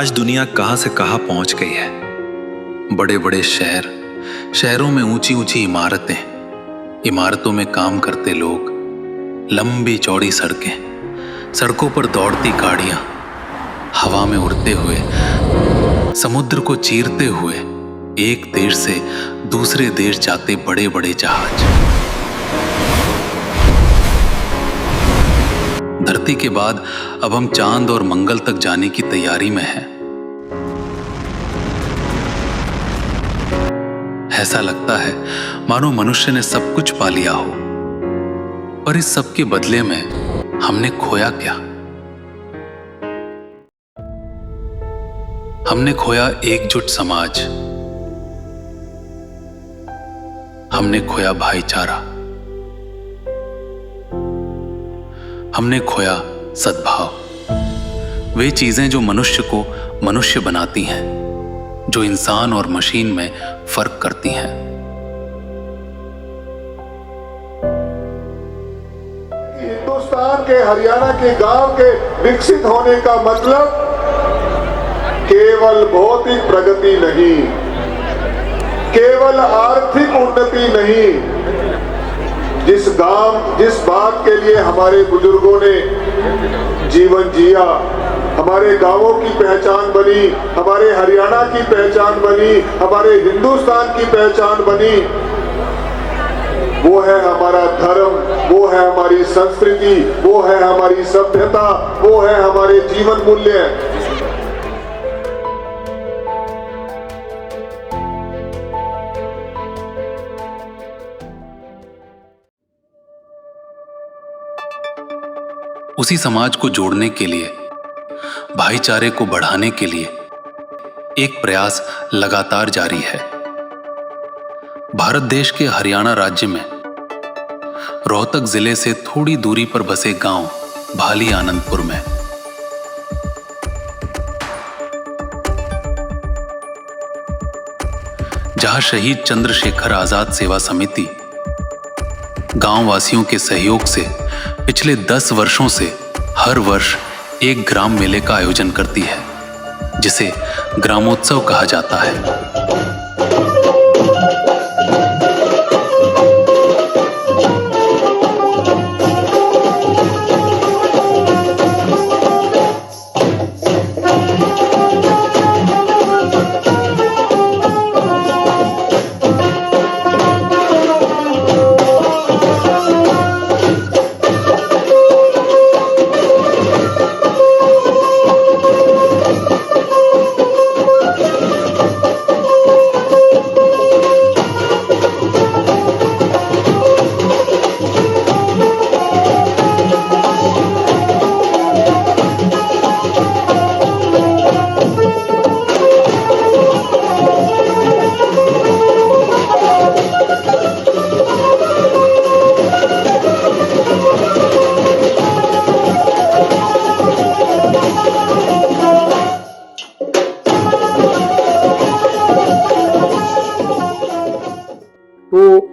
आज दुनिया कहां से कहां पहुंच गई है। बड़े बड़े शहर, शहरों में ऊंची ऊंची इमारतें, इमारतों में काम करते लोग, लंबी चौड़ी सड़कें, सड़कों पर दौड़ती गाड़ियां, हवा में उड़ते हुए, समुद्र को चीरते हुए एक देश से दूसरे देश जाते बड़े बड़े जहाज। धरती के बाद अब हम चांद और मंगल तक जाने की तैयारी में हैं। ऐसा लगता है मानो मनुष्य ने सब कुछ पा लिया हो, पर इस सब के बदले में हमने खोया क्या? हमने खोया एकजुट समाज, हमने खोया भाईचारा, हमने खोया सद्भाव। वे चीजें जो मनुष्य को मनुष्य बनाती हैं, जो इंसान और मशीन में फर्क करती हैं। हिंदुस्तान के, हरियाणा के गांव के विकसित होने का मतलब केवल भौतिक प्रगति नहीं, केवल आर्थिक उन्नति नहीं। जिस बात के लिए हमारे बुजुर्गों ने जीवन जिया, हमारे गांवों की पहचान बनी, हमारे हरियाणा की पहचान बनी, हमारे हिंदुस्तान की पहचान बनी, वो है हमारा धर्म, वो है हमारी संस्कृति, वो है हमारी सभ्यता, वो है हमारे जीवन मूल्य। उसी समाज को जोड़ने के लिए, भाईचारे को बढ़ाने के लिए एक प्रयास लगातार जारी है। भारत देश के हरियाणा राज्य में रोहतक जिले से थोड़ी दूरी पर बसे गांव भाली आनंदपुर में जहां शहीद चंद्रशेखर आजाद सेवा समिति गांव वासियों के सहयोग से पिछले 10 वर्षों से हर वर्ष एक ग्राम मेले का आयोजन करती है, जिसे ग्रामोत्सव कहा जाता है।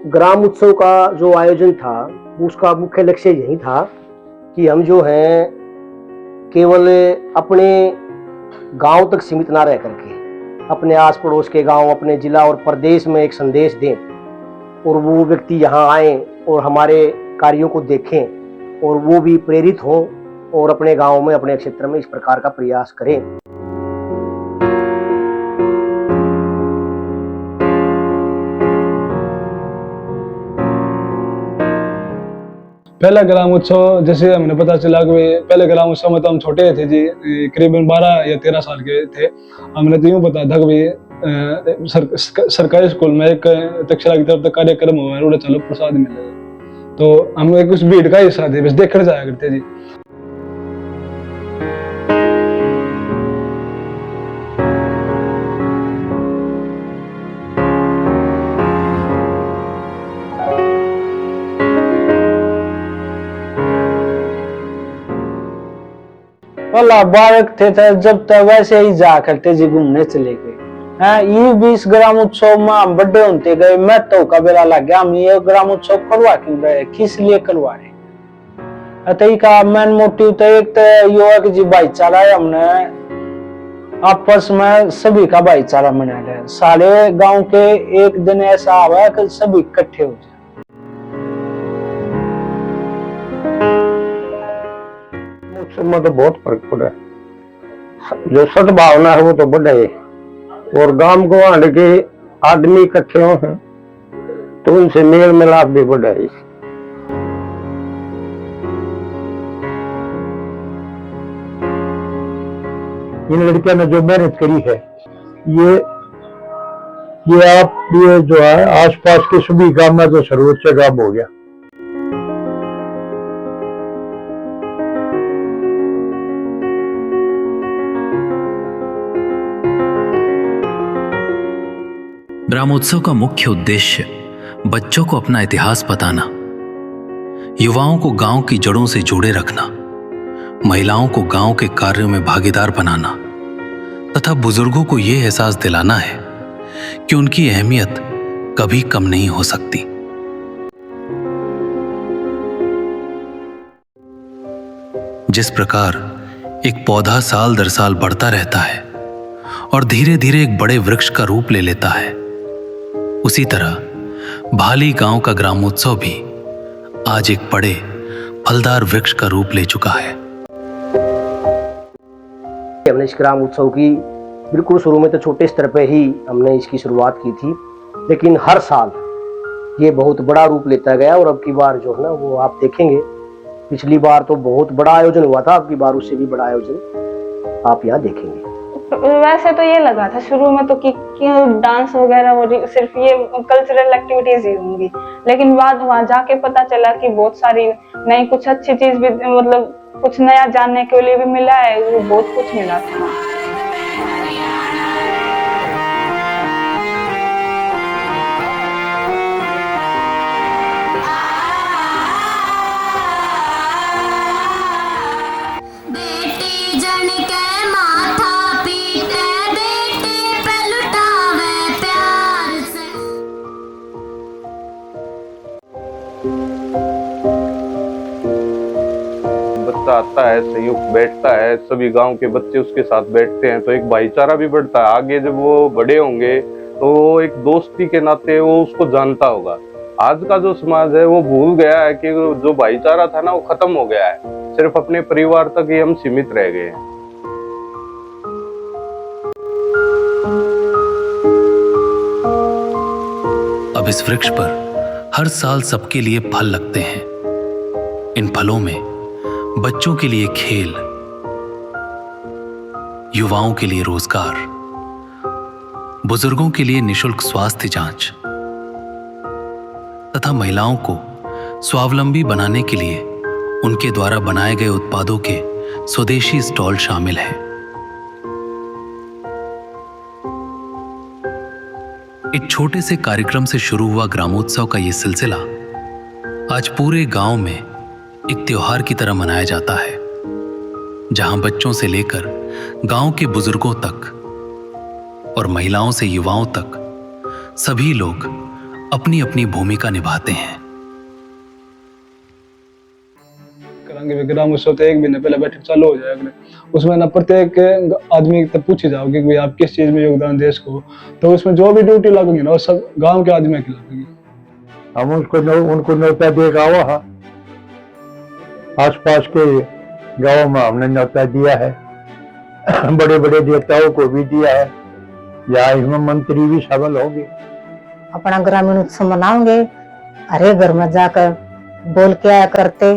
ग्राम उत्सव का जो आयोजन था, उसका मुख्य लक्ष्य यही था कि हम जो हैं केवल अपने गांव तक सीमित ना रह करके अपने आस पड़ोस के गांव, अपने जिला और प्रदेश में एक संदेश दें, और वो व्यक्ति यहाँ आए और हमारे कार्यों को देखें और वो भी प्रेरित हों और अपने गांव में, अपने क्षेत्र में इस प्रकार का प्रयास करें। पहला ग्राम उत्सव जैसे हमें पता चला कि पहले ग्राम उत्सव में तो हम छोटे थे जी, करीबन 12 या 13 साल के थे। हमने तो यूँ पता था कि सरकारी स्कूल में एक तक्षशिला की तरफ कार्यक्रम हुआ है, चलो प्रसाद मिलेगा, तो हम एक उस भीड़ का हिस्सा थे, बस देखने जाया करते जी। बालक थे जब तक वैसे ही जा करते जी, घूमने चले गए। ये भी इस ग्राम उत्सव में हम बड़े होते गए, मैं तो कबेला लग गया, हम ये ग्राम उत्सव करवा क्यों रहे, किस लिए करवा रहे। अतई का मेन मोटिव तो एक तो यो है कि जी भाईचारा है, हमने आपस में सभी का भाईचारा बना रहे। सारे गांव के एक दिन ऐसा आवा कि सभी इकट्ठे हो जाए। में तो बहुत फर्क पड़ा है। जो सद्भावना है वो तो बढ़ा है, और गांव गवांड के आदमी इकट्ठे हो हैं तो उनसे मेल मिलाप भी बढ़ा है। इन लड़कियों ने जो मेहनत करी है, ये जो है आसपास के सभी गांव में तो सर्वोच्च गांव हो गया। ग्रामोत्सव का मुख्य उद्देश्य बच्चों को अपना इतिहास बताना, युवाओं को गांव की जड़ों से जोड़े रखना, महिलाओं को गांव के कार्यों में भागीदार बनाना तथा बुजुर्गों को यह एहसास दिलाना है कि उनकी अहमियत कभी कम नहीं हो सकती। जिस प्रकार एक पौधा साल दर साल बढ़ता रहता है और धीरे धीरे एक बड़े वृक्ष का रूप ले लेता है, उसी तरह भाली गांव का ग्रामोत्सव भी आज एक बड़े फलदार वृक्ष का रूप ले चुका है। हमने इस ग्राम उत्सव की बिल्कुल शुरू में तो छोटे स्तर पर ही हमने इसकी शुरुआत की थी, लेकिन हर साल ये बहुत बड़ा रूप लेता गया। और अब की बार जो है ना वो आप देखेंगे, पिछली बार तो बहुत बड़ा आयोजन हुआ था, अब की बार उससे भी बड़ा आयोजन आप यहाँ देखेंगे। वैसे तो ये लगा था शुरू में तो कि डांस वगैरह और सिर्फ ये कल्चरल एक्टिविटीज ही होंगी, लेकिन बाद वहाँ जाके पता चला कि बहुत सारी नई कुछ अच्छी चीज भी, मतलब कुछ नया जानने के लिए भी मिला है, वो बहुत कुछ मिला था। आता है, संयुक्त बैठता है, सभी गांव के बच्चे उसके साथ बैठते हैं तो एक भाईचारा भी बढ़ता है। आगे जब वो बड़े होंगे तो एक दोस्ती के नाते वो उसको जानता होगा। आज का जो समाज है वो भूल गया है कि जो भाईचारा था ना वो खत्म हो गया है, सिर्फ अपने परिवार तक ही हम सीमित रह गए हैं। अब इस वृक्ष पर हर साल सबके लिए फल लगते हैं। इन फलों में बच्चों के लिए खेल, युवाओं के लिए रोजगार, बुजुर्गों के लिए निशुल्क स्वास्थ्य जांच तथा महिलाओं को स्वावलंबी बनाने के लिए उनके द्वारा बनाए गए उत्पादों के स्वदेशी स्टॉल शामिल हैं। एक छोटे से कार्यक्रम से शुरू हुआ ग्रामोत्सव का यह सिलसिला आज पूरे गांव में एक त्योहार की तरह मनाया जाता है, जहां बच्चों से लेकर गांव के बुजुर्गों तक और महिलाओं से युवाओं तक सभी लोग अपनी अपनी भूमिका निभाते हैं। करांगे ग्राम उत्सव तो एक महीने पहले बैठक चालू हो जाएगा, उसमें ना प्रत्येक आदमी तक पूछी जाओगे कि आप किस चीज में योगदान देश को, तो उसमें जो भी ड्यूटी लगेगी ना वो सब गांव के आदमी की लगेगी। हम उनको न्योता देगा हुआ आसपास के गांवों में हमने न्योता दिया है, बड़े बड़े नेताओं को भी दिया है, या इसमें मंत्री भी शामिल होंगे। अपना ग्रामीण उत्सव मनाओगे, हरे घर में जाकर बोल के आया करते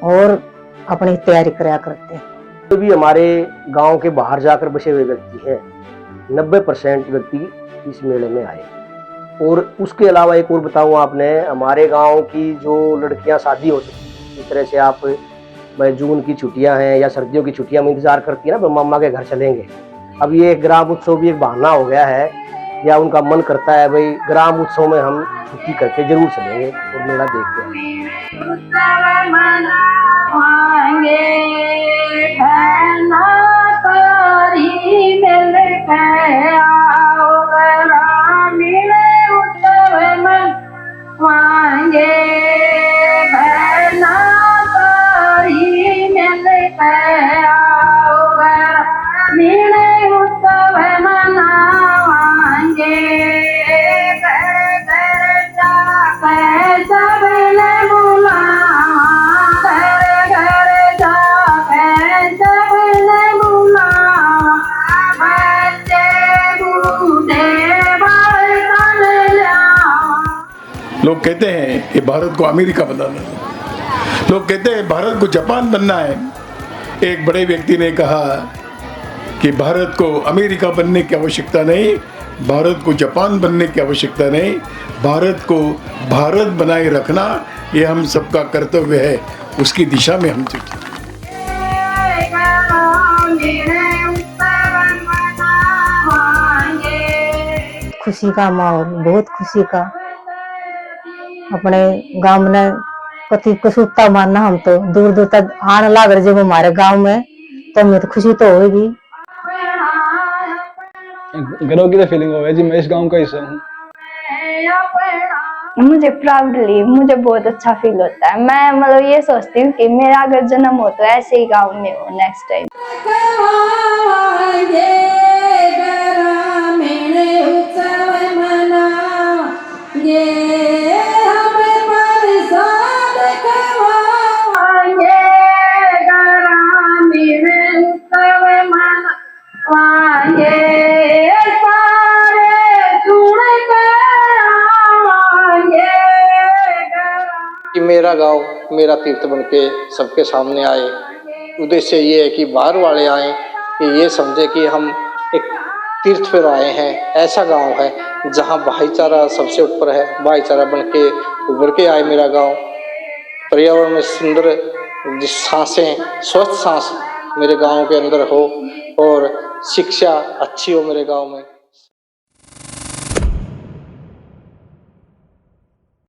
और अपनी तैयारी कराया करते। तो भी हमारे गांव के बाहर जाकर बसे हुए व्यक्ति हैं, 90% व्यक्ति इस मेले में आए। और उसके अलावा एक और बताऊं आपने, हमारे गांव की जो लड़कियां शादी हो चुकी, इस तरह से आप जून की छुट्टियां हैं या सर्दियों की छुट्टियां में इंतजार करती है ना, मामा के घर चलेंगे। अब ये ग्राम उत्सव भी एक बहाना हो गया है, या उनका मन करता है भाई ग्राम उत्सव में हम छुट्टी करके जरूर चलेंगे और मेला देखते हैं। लोग कहते हैं कि भारत को अमेरिका बनाना है, लोग कहते हैं भारत को जापान बनना है। एक बड़े व्यक्ति ने कहा कि भारत को अमेरिका बनने की आवश्यकता नहीं, भारत को जापान बनने की आवश्यकता नहीं, भारत को भारत बनाए रखना ये हम सबका कर्तव्य है। उसकी दिशा में हम चलते हैं। खुशी का माहौल, बहुत खुशी का। अपने गांव में कति कसुत्ता मानना, हम तो दूर दूर तक आने लग रहे जब हमारे गांव में, तो हमें तो खुशी तो होगी। गर्व की फीलिंग हो जी, मैं इस गांव का हिस्सा हूँ। मुझे प्राउडली, मुझे बहुत अच्छा फील होता है। मैं मतलब ये सोचती हूँ कि मेरा अगर जन्म हो तो ऐसे ही गांव में हो नेक्स्ट टाइम। कि मेरा गांव मेरा तीर्थ बनके सबके सामने आए। उद्देश्य ये है कि बाहर वाले आए कि ये समझे कि हम एक तीर्थ पर आए हैं। ऐसा गांव है जहां भाईचारा सबसे ऊपर है, भाईचारा बनके उभर के आए मेरा गांव। पर्यावरण में सुंदर जिस सांसें, स्वच्छ सांस मेरे गांव के अंदर हो और शिक्षा अच्छी हो मेरे गांव में।